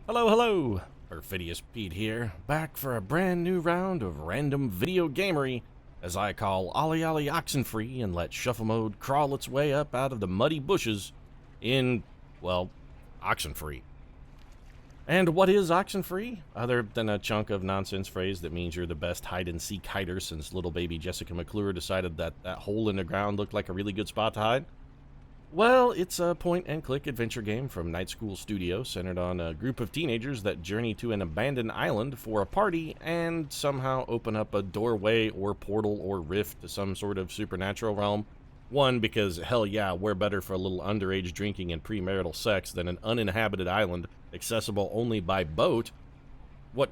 Hello, hello! Perfidious Pete here, back for a brand new round of random video gamery, as I call Ollie Ollie Oxenfree and let Shuffle Mode crawl its way up out of the muddy bushes in, well, Oxenfree. And what is Oxenfree? Other than a chunk of nonsense phrase that means you're the best hide-and-seek hider since little baby Jessica McClure decided that that hole in the ground looked like a really good spot to hide? Well, it's a point-and-click adventure game from Night School Studio centered on a group of teenagers that journey to an abandoned island for a party and somehow open up a doorway or portal or rift to some sort of supernatural realm. One, because hell yeah, we're better for a little underage drinking and premarital sex than an uninhabited island accessible only by boat. What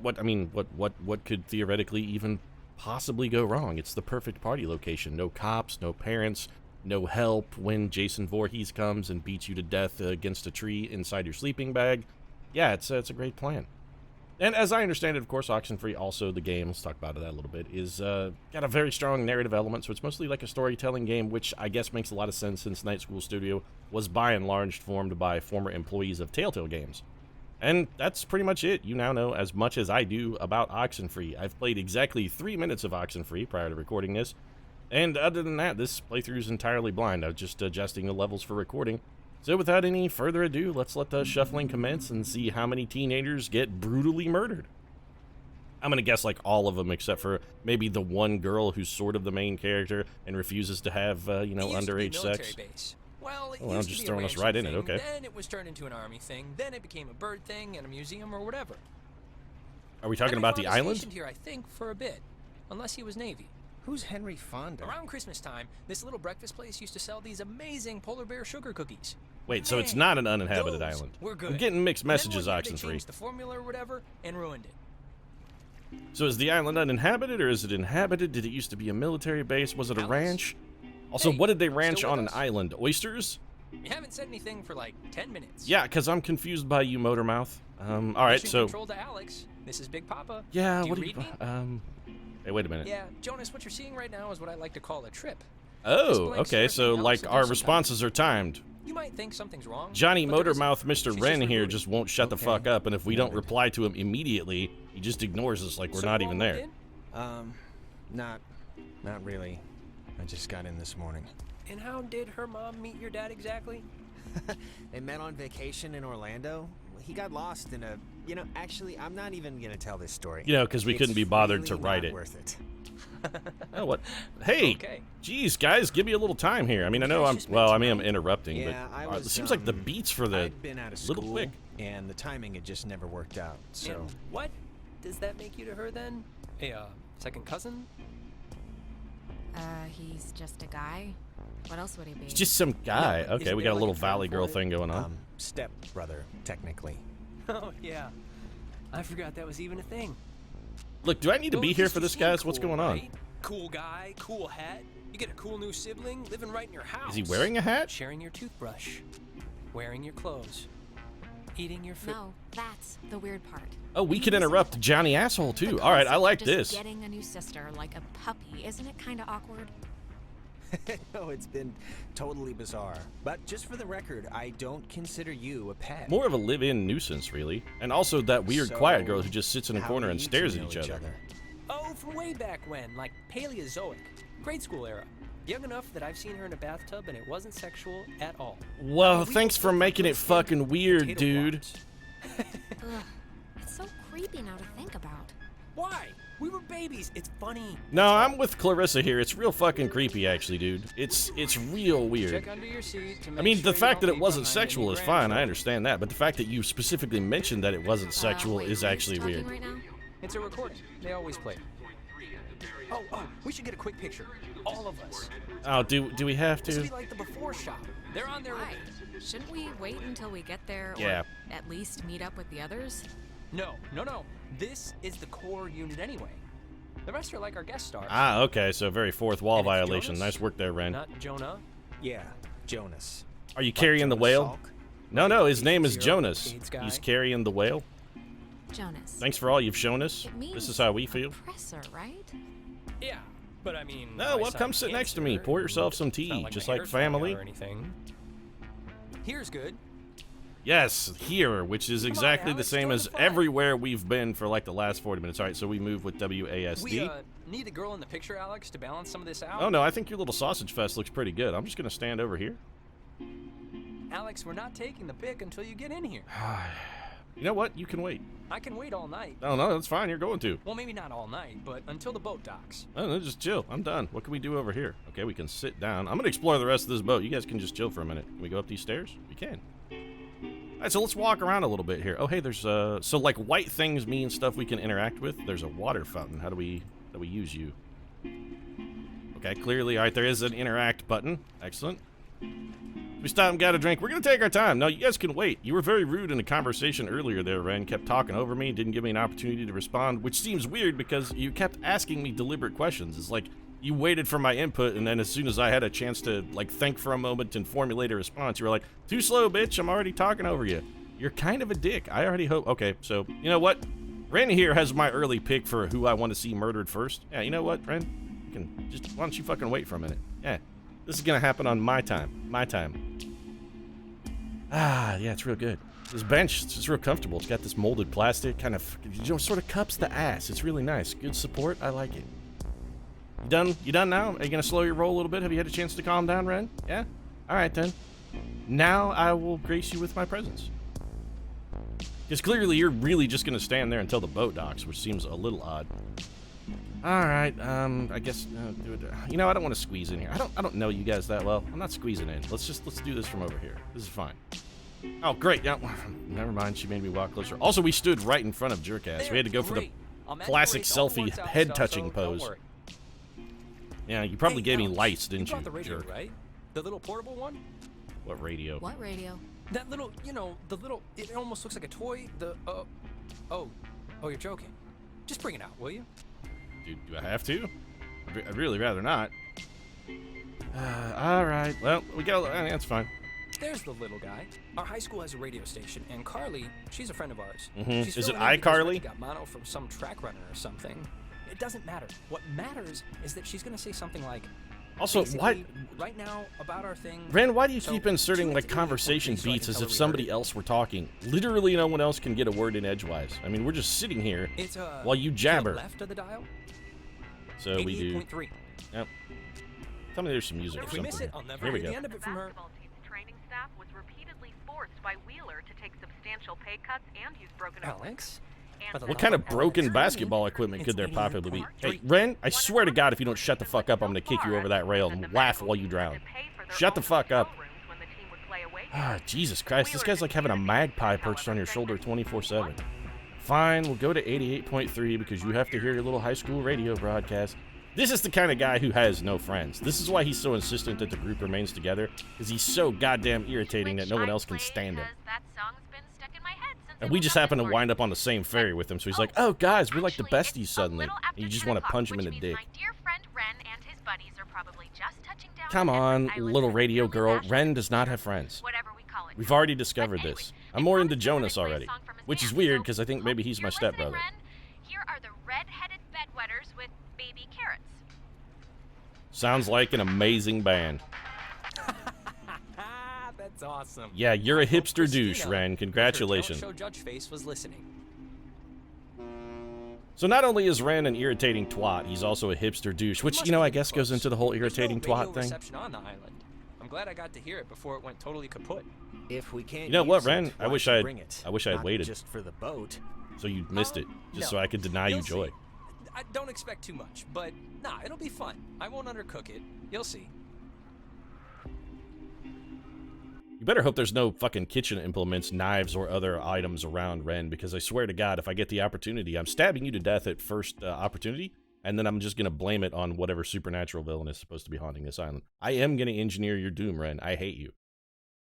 could theoretically even possibly go wrong? It's the perfect party location. No cops, no parents, no help when Jason Voorhees comes and beats you to death against a tree inside your sleeping bag. Yeah, it's a great plan. And as I understand it, of course, Oxenfree, also the game, let's talk about that a little bit, is got a very strong narrative element, so it's mostly like a storytelling game, which I guess makes a lot of sense since Night School Studio was by and large formed by former employees of Telltale Games. And that's pretty much it. You now know as much as I do about Oxenfree. I've played exactly 3 minutes of Oxenfree prior to recording this. And other than that, this playthrough is entirely blind. I was just adjusting the levels for recording. So without any further ado, let's let the shuffling commence and see how many teenagers get brutally murdered. I'm gonna guess like all of them except for maybe the one girl who's sort of the main character and refuses to have, underage sex. Base. Well, I'm just throwing us right in it, okay. Then it was turned into an army thing, then it became a bird thing and a museum or whatever. Are we talking about the island? Here, I think, for a bit, unless he was Navy. Who's Henry Fonda? Around Christmas time, this little breakfast place used to sell these amazing polar bear sugar cookies. Wait, so it's not an uninhabited island. We're good. I'm getting mixed messages, Oxenfree. They Oxenfree. changed the formula or whatever and ruined it. So is the island uninhabited or is it inhabited? Did it used to be a military base? Was it a ranch? Also, Hey, what did they ranch still on with an us? island? Oysters? You haven't said anything for like 10 minutes. Yeah, because I'm confused by you, Motormouth. Alright, Mission so... control to Alex. This is Big Papa. Yeah, do what you do you... read me? Hey, wait a minute. Yeah, Jonas, what you're seeing right now is what I like to call a trip. Oh, blank okay, surfing so helps like to do our some responses are timed. You might think something's wrong. Johnny but there isn't. Motormouth, Mr. She's Wren just here rebooted. just won't shut the Okay. fuck up, and if we don't Noted. reply to him immediately, he just ignores us like we're So not you even all there. moved Not really. I just got in this morning. in? And how did her mom meet your dad exactly? They met on vacation in Orlando. He got lost in a, actually, I'm not even gonna tell this story. You know, because we couldn't be bothered really to write not it. Worth it. Oh, what? Hey, Okay. geez, guys, give me a little time here. I mean, I know I'm, Just well, I meant mean, to I'm interrupting, Yeah, but I it was, seems like the beats for the I'd been out of little school, quick. and the timing had just never worked out. So And what does that make you to her then? A second cousin? He's just a guy. What else would he be? It's just some guy. Yeah, but Okay, isn't we there got a like little a term Valley for Girl it? thing going on. step brother, technically. Oh yeah, I forgot that was even a thing. Look, do I need to Well, be at here least for you this, seem guys? What's cool, going on? right? Cool guy, cool hat. You get a cool new sibling living right in your house. Is he wearing a hat? Sharing your toothbrush, wearing your clothes, eating your food. No, that's the weird part. Oh, we He's can interrupt Johnny Asshole, the too. All right, I concept like of just this. Getting a new sister like a puppy, isn't it kind of awkward? No, it's been totally bizarre. But just for the record, I don't consider you a pet. More of a live-in nuisance, really. And also that weird So, quiet girl who just sits in a how corner do and you stares two at know each other. Oh, from way back when, like Paleozoic, grade school era. Young enough that I've seen her in a bathtub and it wasn't sexual at all. Well, We thanks both for looked like making it those thin fucking weird, potato dude. blobs. Ugh, it's so creepy now to think about. Why? We were babies. It's funny. No, I'm with Clarissa here. It's real fucking creepy, actually, dude. It's real weird. Check under your seat to I make mean, sure the you fact that don't it leave wasn't behind sexual any is fine. I grandchildren. understand that. But the fact that you specifically mentioned that it wasn't sexual Wait, is who's actually talking weird. Right now? It's a recording. They always play. Oh, we should get a quick picture. All of us. Oh, do we have This would to? be like the before shot. They're on their Why? way. Shouldn't we wait until we get there, or Yeah. at least meet up with the others? No. This is the core unit anyway. The rest are like our guest stars. Ah, okay. So very fourth wall And it's violation. Jonas, Nice work there, Ren. Not Jonah. Yeah, Jonas. Are you Like carrying the Jonas whale? Salk? No, his name is Zero, Jonas. AIDS guy. He's carrying the whale. Jonas. Thanks for all you've shown us. It means This is how we feel. oppressor, right? Yeah, but I mean. No, well, come sit next to me. Pour yourself some It's not tea, like just my like hair's falling out family. Or anything. Here's good. Yes, here, which is Come on, exactly the Alex, same join as the fun. everywhere we've been for like the last 40 minutes. All right, so we move with WASD. We need the girl in the picture, Alex, to balance some of this out. Oh, no, I think your little sausage fest looks pretty good. I'm just going to stand over here. Alex, we're not taking the pic until you get in here. You know what? You can wait. I can wait all night. Oh, no, that's fine. You're going to. Well, maybe not all night, but until the boat docks. Oh, no, just chill. I'm done. What can we do over here? Okay, we can sit down. I'm going to explore the rest of this boat. You guys can just chill for a minute. Can we go up these stairs? We can. All right, so let's walk around a little bit here. Oh, hey, there's so like white things mean stuff we can interact with. There's a water fountain. How do we use you? Okay, clearly, all right, there is an interact button. Excellent. We stop and got a drink. We're going to take our time. No, you guys can wait. You were very rude in the conversation earlier there, Ren. Kept talking over me, didn't give me an opportunity to respond, which seems weird because you kept asking me deliberate questions. It's like you waited for my input, and then as soon as I had a chance to, like, think for a moment and formulate a response, you were like, too slow, bitch. I'm already talking over you. You're kind of a dick. I already hope. Okay, so, you know what? Ren here has my early pick for who I want to see murdered first. Yeah, you know what, Ren? You can just, why don't you fucking wait for a minute? Yeah. This is going to happen on my time. My time. Ah, yeah, it's real good. This bench, it's just real comfortable. It's got this molded plastic, kind of, you know, sort of cups the ass. It's really nice. Good support. I like it. You done? You done now? Are you going to slow your roll a little bit? Have you had a chance to calm down, Ren? Yeah? All right, then. Now I will grace you with my presence. Because clearly you're really just going to stand there until the boat docks, which seems a little odd. All right, I guess do it. You know, I don't want to squeeze in here. I don't know you guys that well. I'm not squeezing in. Let's do this from over here. This is fine. Oh, great. Yeah, never mind. She made me walk closer. Also, we stood right in front of Jerkass. We had to go for the classic selfie head-touching pose. Yeah, you probably gave me lights, didn't you, the radio, jerk? right? The little portable one? What radio? What radio? That little, you know, the little, it almost looks like a toy. Oh, you're joking. Just bring it out, will you? Do I have to? I'd really rather not. All right. Well, we got. That's fine. There's the little guy. Our high school has a radio station, and Carly, she's a friend of ours. Is it filling in because iCarly? Reggie got mono from some track runner or something. It doesn't matter. What matters is that she's gonna say something like, Also, what? Right now about our thing. Ren, why do you So, keep inserting like 2 3 conversation 4 so I beats can as tell if her we somebody heard it? else were talking? Literally, no one else can get a word in edgewise. I mean, we're just sitting here It's while you to the jabber. left of the dial. So we do. 88.3. Yep. Tell me there's some music or If we something. miss it, I'll never Here we hear the go. end of it from her. Basketball team's training staff was repeatedly forced by Wheeler to take substantial pay cuts and use broken Alex? What kind of broken basketball equipment could there possibly be? Hey, Ren, I swear to God, if you don't shut the fuck up, I'm gonna kick you over that rail and laugh while you drown. Shut the fuck up. Ah, Jesus Christ, this guy's like having a magpie perched on your shoulder 24/7. Fine, we'll go to 88.3 because you have to hear your little high school radio broadcast. This is the kind of guy who has no friends. This is why he's so insistent that the group remains together, because he's so goddamn irritating that no one else can stand him. And we just happen to wind up on the same ferry with him, so he's like, oh, guys, we're like the besties suddenly. And you just want to punch him in the dick. Come on, little radio girl. Ren does not have friends. We've already discovered this. I'm more into Jonas already, which is weird because I think maybe he's my stepbrother. Here are the red-headed bedwetters with baby carrots. Sounds like an amazing band. That's awesome. Yeah, you're a hipster Christina, douche, Ren. with her Congratulations. talent show judge face was listening. So not only is Ren an irritating twat, he's also a hipster douche, which, you know, I guess goes into the whole irritating There's no radio twat thing. reception on the island. I'm glad I got to hear it before it went totally kaput. If we can't You know what, use Ren? it, I why wish should I had- bring it? I wish I had Not waited. just for the boat. So you missed it, just No. so I could deny you You'll joy. see. I don't expect too much, but nah, it'll be fun. I won't undercook it. You'll see. You better hope there's no fucking kitchen implements, knives, or other items around, Ren, because I swear to God, if I get the opportunity, I'm stabbing you to death at first opportunity, and then I'm just gonna blame it on whatever supernatural villain is supposed to be haunting this island. I am gonna engineer your doom, Ren. I hate you.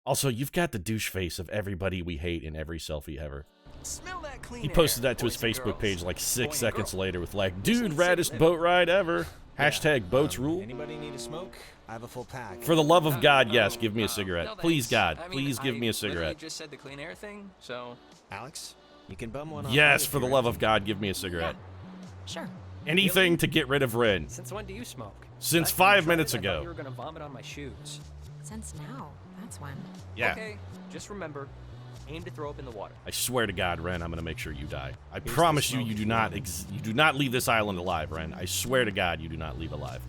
Also, you've got the douche face of everybody we hate in every selfie ever. Smell that clean He posted air, that to his boys and Facebook girls. page like Boy 6 and seconds girl. later with like, This dude, is raddest city boat ride ever. Hashtag boats rule. Anybody need a smoke? I have a full pack. For the love of God, yes, No, give me a no, cigarette. no Please, thanks. God, I mean, please give me a I cigarette. literally just said the clean air thing, so Alex, you can bum one on Yes, me if for the you're love ready. of God, give me a cigarette. Sure. Anything to get rid of Ren. since when do you smoke? Since Last time you 5 tried minutes it, I thought ago. You were gonna vomit on my shoes. Since now. That's when. Yeah. Okay, just remember, aim to throw up in the water. I swear to God, Ren, I'm gonna make sure you die. I promise you, you do not leave this island alive, Ren. I swear to God, you do not leave alive.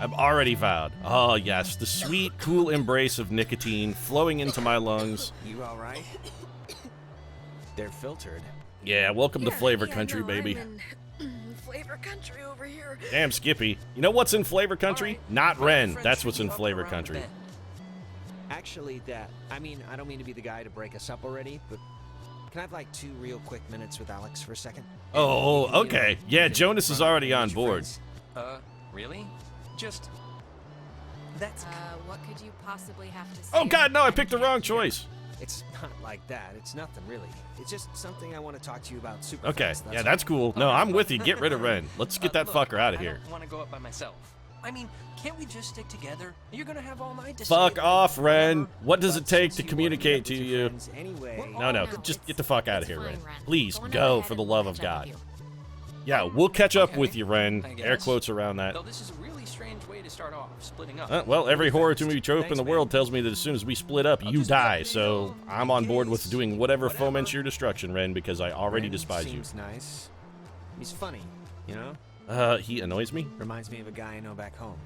I'm already vowed. Oh, yes. The sweet, cool embrace of nicotine flowing into my lungs. You all right? They're filtered. Yeah, welcome to Flavor Country, no, baby. I'm in Flavor Country over here. Damn, Skippy. You know what's in Flavor Country? All right. Not My Ren. friends That's should what's be in up Flavor around Country. then. Actually, I don't mean to be the guy to break us up already, but can I have like 2 real quick minutes with Alex for a second? Oh, And, you know, okay. you Yeah, can Jonas is run already and on meet your board. friends. Really? Just... That's... What could you possibly have to say? Oh, God, no, I that picked the can't wrong hear? choice. It's not like that. It's nothing really. It's just something I want to talk to you about super Okay, fast. yeah, that's cool. No, I'm with you. Get rid of Ren. Let's get that look, fucker out of I here. don't want to go up by myself. I mean, can't we just stick together? You're gonna have all night to Fuck say off, Ren. whatever. What does But it take since to you communicate wanted to to meet with you? your friends Anyway, No, no, No, just it's- get the fuck out of it's here, fine, Ren. Ren. Please, Go on go ahead for the and love we'll of catch up God. with you. Yeah, we'll catch up Okay, with you, Ren. I Air guess. quotes around that. Though this is a really strange way to start off, splitting up. Well, every horror fast. movie trope in Thanks, the world tells me that as soon as we split up, I'll you just die. let So you know, I'm on board with case, doing whatever whatever. foments your destruction, Ren, because I already Ren despise you. seems nice. He's funny, you know? He annoys me. Reminds me of a guy I know back home.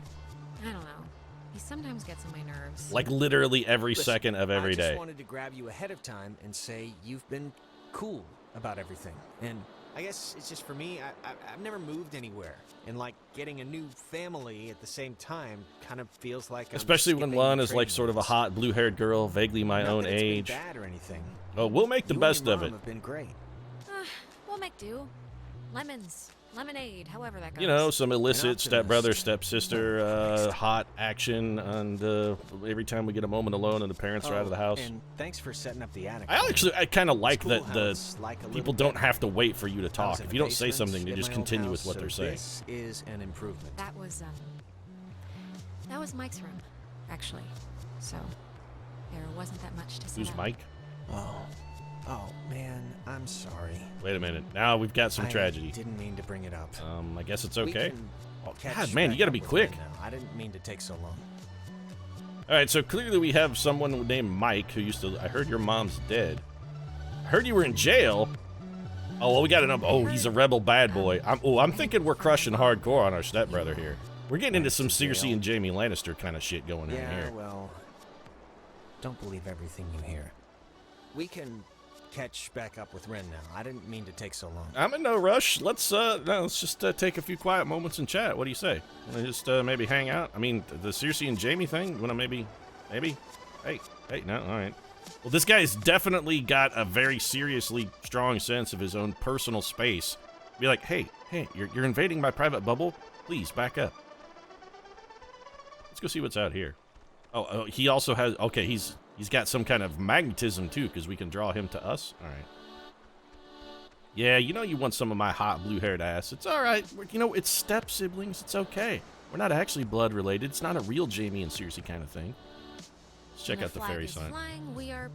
I don't know. He sometimes gets on my nerves. Like literally every Listen, second of every I just day. wanted to grab you ahead of time and say you've been cool about everything. And I guess it's just for me, I've never moved anywhere. And like getting a new family at the same time kind of feels like I'm Especially when skipping one is training like sort of a wheels. hot blue-haired girl, vaguely my Not own that it's been age. bad or anything. Oh, we'll make the You and best your of mom it. have been great. We'll make do. Lemons, lemonade, however that goes. You know, some illicit optimist. stepbrother, stepsister, hot action, and every time we get a moment alone and the parents are out of the house. And thanks for setting up the attic. I kind of like It's cool that how the it's like a people little don't bit. have to wait for you to I was talk. in If the you don't say basement something, they at just my old continue with house, what so they're saying. This is an improvement. That was Mike's room, actually. So there wasn't that much to say. Who's Mike? Oh man, I'm sorry. Wait a minute. Now we've got some I tragedy. didn't mean to bring it up. I guess it's We okay. can Oh, catch God, man, you back gotta up be with quick. Ren now. I didn't mean to take so long. All right, so clearly we have someone named Mike who used to. I heard your mom's dead. I heard you were in jail. Oh, well, we got to know. Oh, he's a rebel bad boy. I'm thinking we're crushing hardcore on our stepbrother here. We're getting into some Cersei and Jaime Lannister kind of shit going on Yeah, here. well, don't believe everything you hear. We can catch back up with Ren now. I didn't mean to take so long. I'm in no rush. Let's just take a few quiet moments and chat. What do you say? Wanna just maybe hang out? I mean, the Cersei and Jaime thing. You wanna maybe? Hey, no, all right. Well, this guy's definitely got a very seriously strong sense of his own personal space. Be like, hey, you're invading my private bubble. Please back up. Let's go see what's out here. Oh, he also has. Okay, he's got some kind of magnetism too, because we can draw him to us. All right. Yeah, you know you want some of my hot blue-haired ass. It's all right. You know, it's step siblings. It's okay. We're not actually blood related. It's not a real Jaime and Cersei kind of thing. Let's check When out the flag fairy is sign. Flying, we are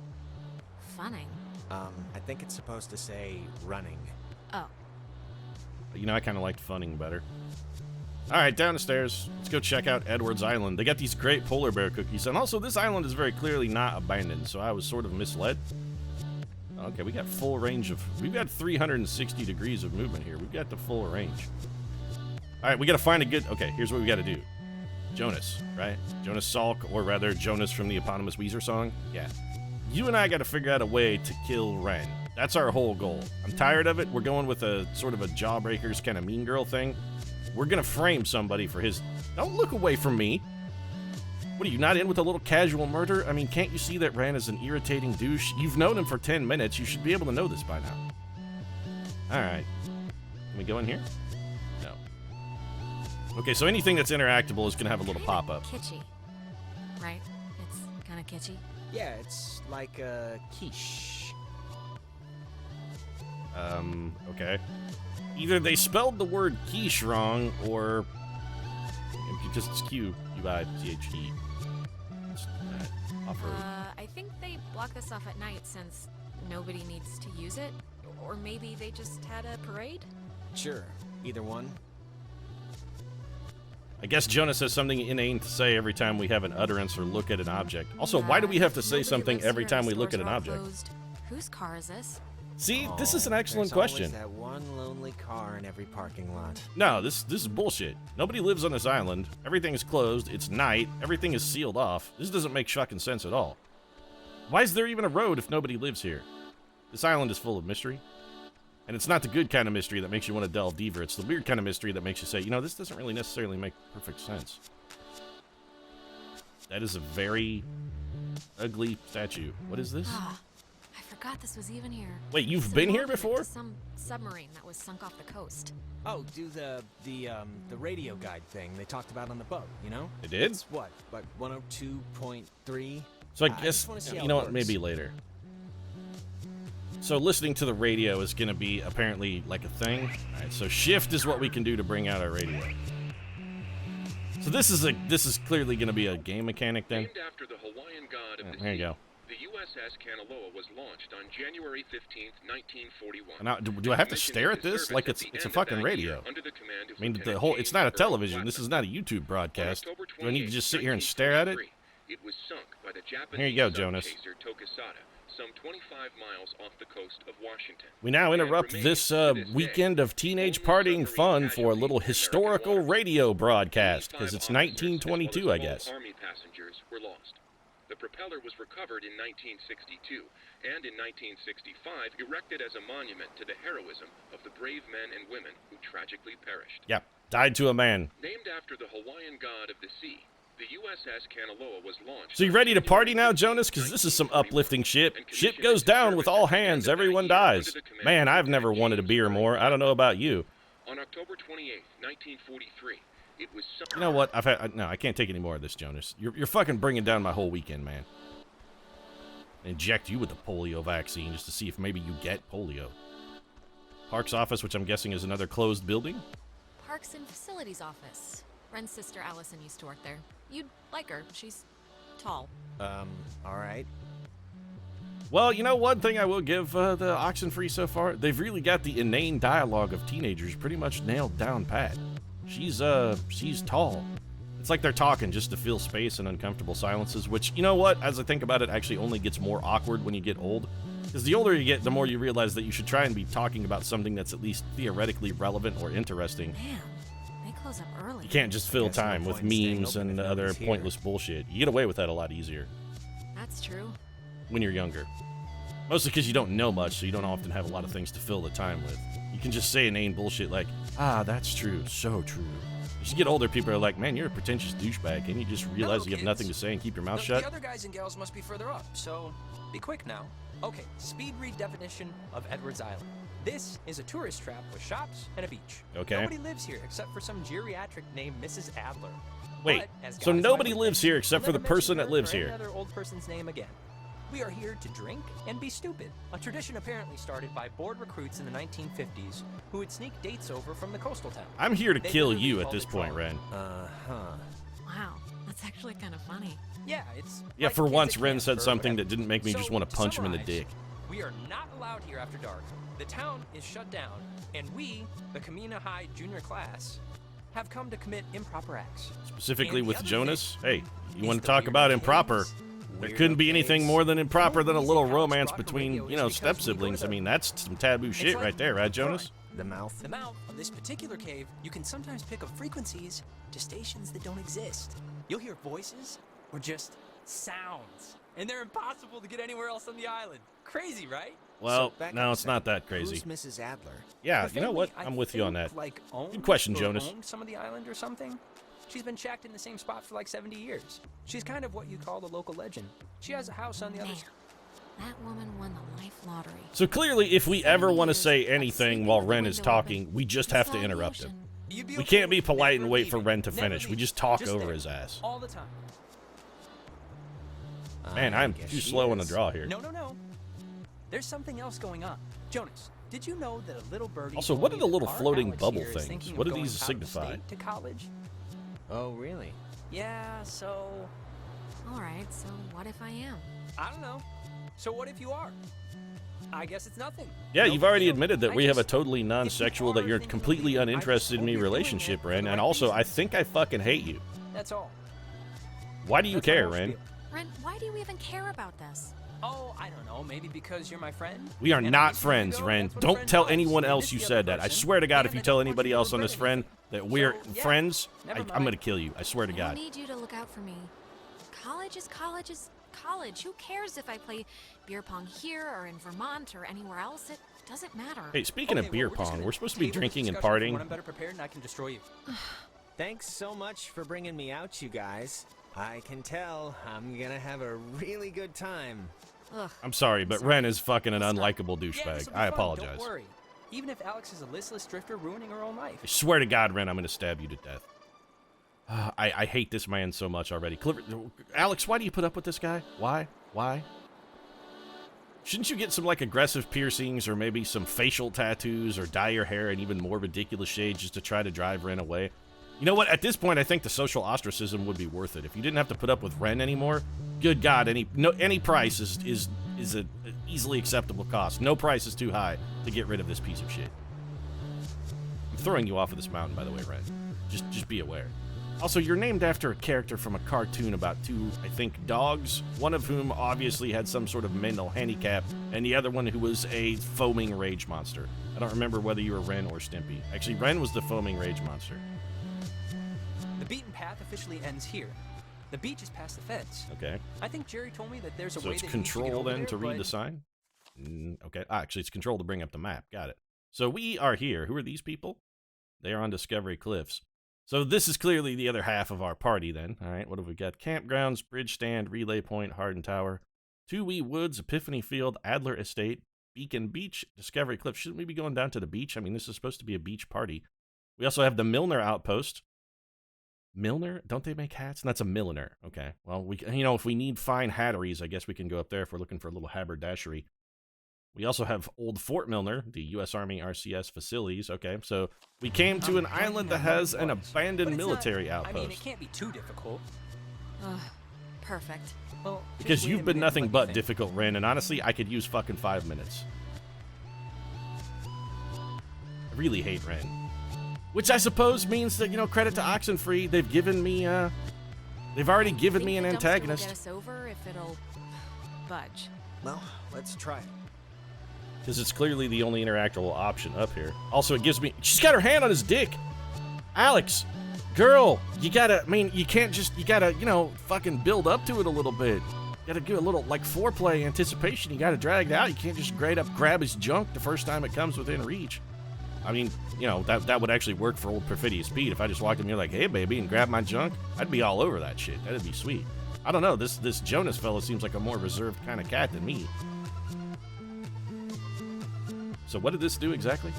funning. I think it's supposed to say running. Oh, You know, I kind of liked funning better. All right, down the stairs. Let's go check out Edward's Island. They got these great polar bear cookies. And also, this island is very clearly not abandoned, so I was sort of misled. Okay, we got full range of... We've got 360 degrees of movement here. We've got the full range. All right, we got to find a good... Okay, here's what we got to do. Jonas, right? Jonas Salk, or rather, Jonas from the eponymous Weezer song. Yeah. You and I got to figure out a way to kill Ren. That's our whole goal. I'm tired of it. We're going with a sort of a Jawbreakers kind of mean girl thing. We're going to frame somebody for his... Don't look away from me. What, are you not in with a little casual murder? I mean, can't you see that Ren is an irritating douche? You've known him for 10 minutes. You should be able to know this by now. All right. Can we go in here? No. Okay, so anything that's interactable is going to have a little kinda pop-up. kitschy, right? It's kind of kitschy. Yeah, it's like a quiche. Okay. Either they spelled the word quiche wrong, or because it's Q-U-I-C-H-E. Offer. I think they block this off at night since nobody needs to use it. Or maybe they just had a parade? Sure, either one. I guess Jonas has something inane to say every time we have an utterance or look at an object. Also, why do we have to say something every time we look at an object? Whose car is this? See, this is an excellent There's question. always that one lonely car in every parking lot. No, this is bullshit. Nobody lives on this island. Everything is closed. It's night. Everything is sealed off. This doesn't make fucking sense at all. Why is there even a road if nobody lives here? This island is full of mystery. And it's not the good kind of mystery that makes you want to delve deeper. It's the weird kind of mystery that makes you say, you know, this doesn't really necessarily make perfect sense. That is a very ugly statue. What is this? Ah, I forgot this was even here. Wait, you've It's been an here monument before? to some submarine that was sunk off the coast. Oh, do the radio guide thing they talked about on the boat, you know? It did? It's what, like 102.3? So I just guess, wanna see how you know it what, maybe works. later. So listening to the radio is going to be apparently like a thing. All right, so shift is what we can do to bring out our radio. So this is clearly going to be a game mechanic then. Named after the Hawaiian god of the There you sea, go. the USS Kanaloa was launched on January 15th, 1941. Now, do I have to stare at this like it's a fucking radio? I mean, the whole it's not a television. This is not a YouTube broadcast. Do I need to just sit here and stare at it? It was sunk by the Japanese Here you go, Jonas. chaser Tokisada, some 25 miles off the coast of Washington. We now interrupt this weekend of teenage partying fun for a little historical radio broadcast, because it's 1922, I guess. Army passengers were lost. The propeller was recovered in 1962, and in 1965 erected as a monument to the heroism of the brave men and women who tragically perished. Yeah, died to a man. Named after the Hawaiian god of the sea, the USS Kanaloa was launched. So you ready to party now, Jonas? Because this is some uplifting shit. Shit goes down with all hands. Everyone dies. Man, I've never wanted a beer more. I don't know about you. On October 28, 1943, it was You know what? No, I can't take any more of this, Jonas. You're fucking bringing down my whole weekend, man. Inject you with the polio vaccine just to see if maybe you get polio. Parks office, which I'm guessing is another closed building. Parks and Facilities Office. Ren's sister Allison used to work there. You'd like her. She's tall. All right. Well, you know, one thing I will give the Oxenfree so far, they've really got the inane dialogue of teenagers pretty much nailed down pat. She's tall. It's like they're talking just to fill space and uncomfortable silences, which, you know what, as I think about it, actually only gets more awkward when you get old. Because the older you get, the more you realize that you should try and be talking about something that's at least theoretically relevant or interesting. Man, they close up early. You can't just fill guess no time with point in staying memes open and if other nobody's here. pointless bullshit. You get away with that a lot easier That's true. when you're younger. Mostly because you don't know much, so you don't often have a lot of things to fill the time with. You can just say inane bullshit like, ah, that's true, so true. As you get older, people are like, man, you're a pretentious douchebag, and you just realize you have kids. nothing to say and keep your mouth The shut. other guys and gals must be further up, so be quick now. Okay, speed read definition of Edwards Island. This is a tourist trap with shops and a beach. Okay. Nobody lives here except for some geriatric named Mrs. Adler. Wait, But, as so God is my nobody witness, lives here except I'll for the never mention person that her lives or any here. other old person's name again. We are here to drink and be stupid. A tradition apparently started by bored recruits in the 1950s who would sneak dates over from the coastal town. I'm here to They kill literally you at called this it point, drawing. Ren. Wow, that's actually kind of funny. Yeah, it's Yeah, like for kids once, at Ren camp said or something whatever. that didn't make me just So, want to punch him in the summarize, dick. We are not allowed here after dark. The town is shut down, and we, the Kamina High junior class, have come to commit improper acts. Specifically And the with other Jonas. thing Hey, you is want to the talk weirdo about caves. improper? There couldn't be anything more than improper than a One little reason Alex romance brought her between, radio you is know, because step we go to siblings. I the- mean, that's some taboo shit like right there, right, Jonas? The mouth. The mouth of this particular cave, you can sometimes pick up frequencies to stations that don't exist. You'll hear voices or just sounds, and they're impossible to get anywhere else on the island. Crazy, right? Well, back no, up a it's not second. that crazy. Who's Mrs. Adler? Yeah, Her you know what? family, I I'm with you on think, that. Like, owned Good question, or Jonas. owned some of the island or something. She's been shacked in the same spot for like 70 years. She's kind of what you call the local legend. She has a house on the other Man, side. that woman won the life lottery. So clearly, if we ever want to say Years of anything sleeping while with the Ren is window open talking, we just have to beside the interrupt him. ocean. You'd be We okay can't be with polite never and wait for leaving. Ren to Never finish. We leaving. just talk over there, his ass. all the time. Man, I I'm guess too she slow on the is. draw here. No. There's something else going on. Jonas, did you know that a little birdie Also, told what me are the that little our floating Alex bubble here is things? thinking What of do going these out of signify? state to college? Oh, really? Yeah, so All right, so what if I am? I don't know. So what if you are? I guess it's nothing. Yeah, No you've big already deal. admitted that I we have a just- totally non-sexual, that you're completely uninterested in me relationship, Ren, and also I think I fucking hate you. That's all. Why do you That's my care, whole Ren? spiel. Ren, why do you even care about this? Oh, I don't know. Maybe because you're my friend? We are And not this friends, ago, Ren. that's what a Don't friend tell does. anyone You else miss you the said other that. I person, swear to God, if and you I tell don't want anybody you to else on this regret friend anything. that we're So, yeah. friends, Never I'm mind. gonna kill you. I swear to I God. need you to look out for me. College is college is college. Who cares if I play beer pong here or in Vermont or anywhere else? It doesn't matter. Hey, speaking of Okay, beer well, just pong, gonna we're supposed to be table this drinking and discussion for partying. when I'm better prepared and I can destroy you. Thanks so much for bringing me out, you guys. I can tell I'm gonna have a really good time. Ugh. I'm sorry, but Ren is fucking an Let's not. unlikable Yeah, douchebag. this'll be I fun, apologize. Don't worry. Even if Alex is a listless drifter ruining her own life. I swear to God, Ren, I'm gonna stab you to death. I hate this man so much already. Alex, why do you put up with this guy? Why? Why? Shouldn't you get some, like, aggressive piercings or maybe some facial tattoos or dye your hair in even more ridiculous shades just to try to drive Ren away? You know what? At this point, I think the social ostracism would be worth it. If you didn't have to put up with Ren anymore, good God, any price is an easily acceptable cost. No price is too high to get rid of this piece of shit. I'm throwing you off of this mountain, by the way, Ren. Just be aware. Also, you're named after a character from a cartoon about two, I think, dogs, one of whom obviously had some sort of mental handicap, and the other one who was a foaming rage monster. I don't remember whether you were Ren or Stimpy. Actually, Ren was the foaming rage monster. The beaten path officially ends here. The beach is past the fence. Okay. I think Jerry told me that there's a So way it's that he needs to get control over then there, to read but the sign? Okay. Actually, it's control to bring up the map. Got it. So we are here. Who are these people? They are on Discovery Cliffs. So this is clearly the other half of our party then. All right, what have we got? Campgrounds, Bridge Stand, Relay Point, Hardin Tower, Two Wee Woods, Epiphany Field, Adler Estate, Beacon Beach, Discovery Cliffs. Shouldn't we be going down to the beach? I mean, this is supposed to be a beach party. We also have the Milner Outpost. Milner? Don't they make hats? That's a milliner. Okay. Well, if we need fine hatteries, I guess we can go up there if we're looking for a little haberdashery. We also have Old Fort Milner, the U.S. Army RCS facilities. Okay, so we came to an island that has an abandoned military outpost. I mean, it can't be too difficult. Ugh. Perfect. Well, Because just wait you've a been minute, nothing let me but think. difficult, Ren, and honestly, I could use fucking 5 minutes. I really hate Ren. Which I suppose means that, credit to Oxenfree, they've given me, they've already given me an Think the dumpster will antagonist. get us over if it'll budge. Well, let's try it. Because it's clearly the only interactable option up here. Also, it gives me... She's got her hand on his dick! Alex! Girl! You can't just... You gotta, fucking build up to it a little bit. You gotta give a little, foreplay, anticipation. You gotta drag it out. You can't just grab his junk the first time it comes within reach. I mean, that would actually work for old Perfidious Pete. If I just walked in here like, hey, baby, and grabbed my junk, I'd be all over that shit. That'd be sweet. I don't know. This Jonas fellow seems like a more reserved kind of cat than me. So what did this do exactly?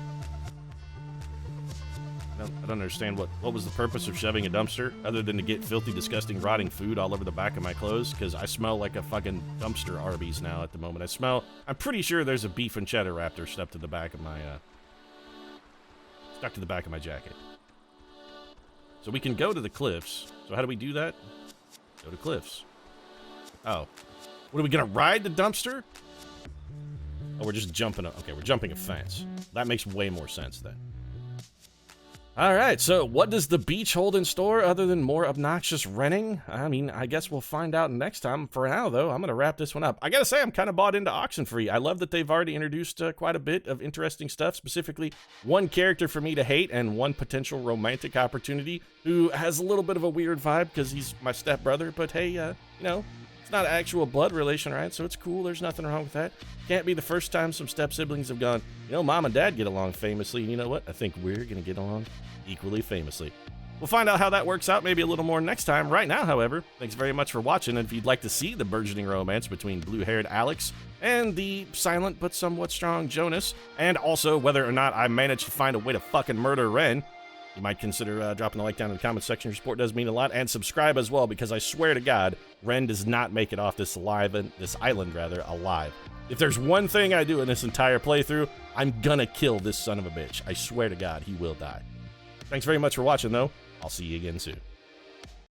I don't understand what was the purpose of shoving a dumpster other than to get filthy, disgusting, rotting food all over the back of my clothes, because I smell like a fucking dumpster Arby's now at the moment. I'm pretty sure there's a beef and cheddar raptor stuck to the back of my jacket. So we can go to the cliffs. So how do we do that? Go to cliffs. Oh. What, are we gonna ride the dumpster? Oh, we're just jumping okay, we're jumping a fence. That makes way more sense then. Alright, so what does the beach hold in store other than more obnoxious renting? I mean, I guess we'll find out next time. For now, though, I'm going to wrap this one up. I gotta say, I'm kind of bought into Oxenfree. I love that they've already introduced quite a bit of interesting stuff, specifically one character for me to hate and one potential romantic opportunity who has a little bit of a weird vibe because he's my stepbrother, but hey, it's not an actual blood relation, right? So it's cool. There's nothing wrong with that. Can't be the first time some step-siblings have gone, mom and dad get along famously, and you know what? I think we're going to get along equally famously. We'll find out how that works out maybe a little more next time. Right now, however, thanks very much for watching, and if you'd like to see the burgeoning romance between blue-haired Alex and the silent but somewhat strong Jonas, and also whether or not I managed to find a way to fucking murder Ren, you might consider dropping a like down in the comments section. Your support does mean a lot. And subscribe as well, because I swear to God, Ren does not make it off this island alive. If there's one thing I do in this entire playthrough, I'm gonna kill this son of a bitch. I swear to God, he will die. Thanks very much for watching, though. I'll see you again soon.